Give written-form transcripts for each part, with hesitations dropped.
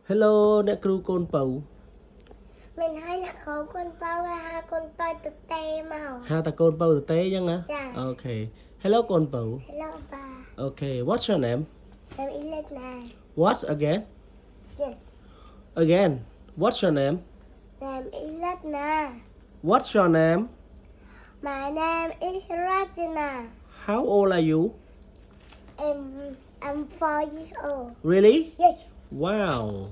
Hello, nè crew con bầu. Mình hay là khấu con bao và hai con bao từ tê màu. Ha ta con bầu thực tế chăng á? Dạ. Okay. Hello con bầu. Hello ba. Okay, what's your name? Em ý lên này. What again? Yes. Again. What's your name? Em ý lên nè. What's your name? My name is Rajana. How old are you? I'm 4 years old. Really? Yes. Wow.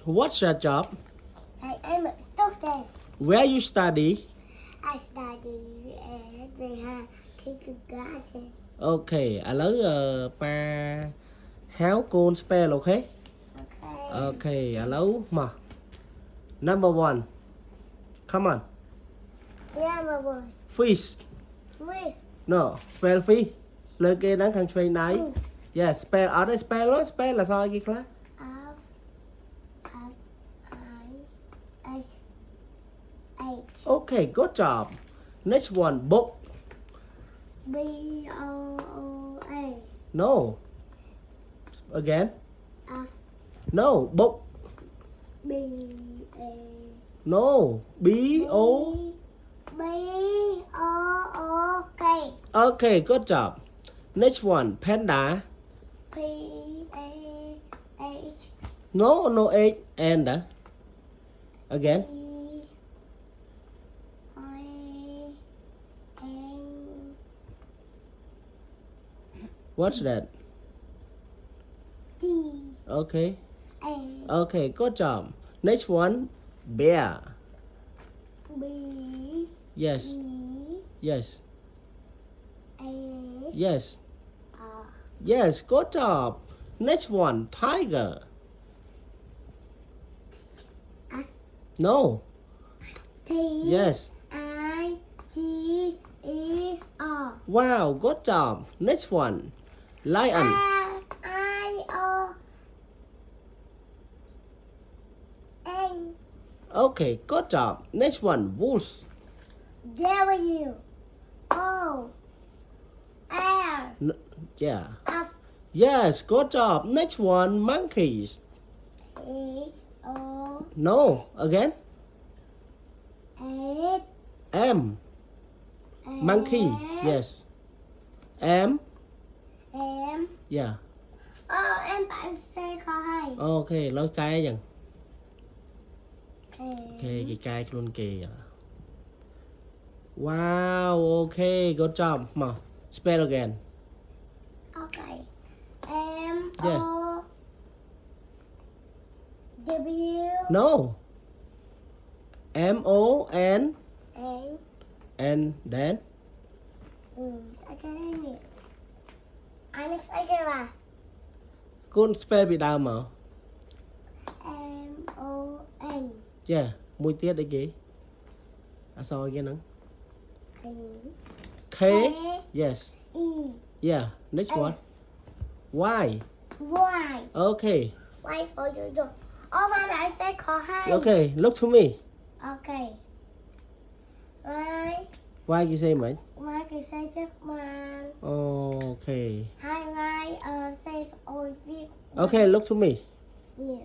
What's your job? I'm a student. Where you study? I study at the kindergarten. Okay, lấy pa how con spell okay? Okay. Okay, lấy mà. Number 1. Come on. Yeah, my boy. Fish. Wait. No, spell fish. Lời kia đáng khăn spell này. Yeah, spell ở đây spell đó, spell là sao kia class? F-I-S-H. Okay, good job. Next one, book. B-O-O-A. No. Again. F. No, book. B-A. No, B-O. B-O-O-K. Okay, good job. Next one, panda. P-A-H. No H and again. What's that? D. Okay. A. Okay, good job. Next one, bear. B. Yes. E. Yes. A. Yes. R. Yes, good job. Next one, tiger. S. No. T. Yes. I. G. E. R. Wow, good job. Next one, lion. I-O. N. Okay, good job. Next one, wolf. W. O. R. Yeah. F. Yes, good job. Next one, monkeys. H. O. No, again. H. M. Monkey. Yes. M. M. Yeah. Em bạn C khó hay. Okay, nói cái dần. K. Okay, cái luôn kìa. Wow, okay, good job. Mà, spell again. Okay. M. Yeah. O. W. No. M O N N. and then Sai cái này. Anh sai cái mà. con spell bị đau mà. M. O. N. Yeah, mũi tiết đấy kì. Sao kia nắng. K. Yes. E. Yeah. Next one. Y. Y. Okay. Y for you. Mà bạn sẽ khó hay. Okay. Look to me. Okay. Y. Why you say mate? Y thì sẽ trước mà. Okay. Hai Y sẽ ôi viết. Okay. Look to me. Yeah.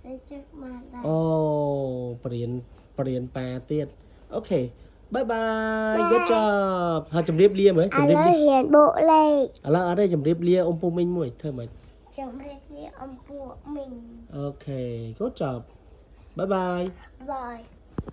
Sẽ trước mà. Oh, เปลี่ยนแปลទៀត Okay. Bye bye. Good job. ហើយជម្រាបលាមើលជម្រាបលា hiện bộ leখ. ឥឡូវអត់ទេជម្រាបលាអ៊ំពូមីងមួយធ្វើម៉េច Chồng liệt với ông của mình. Okay. Good job. Bye bye. Rồi.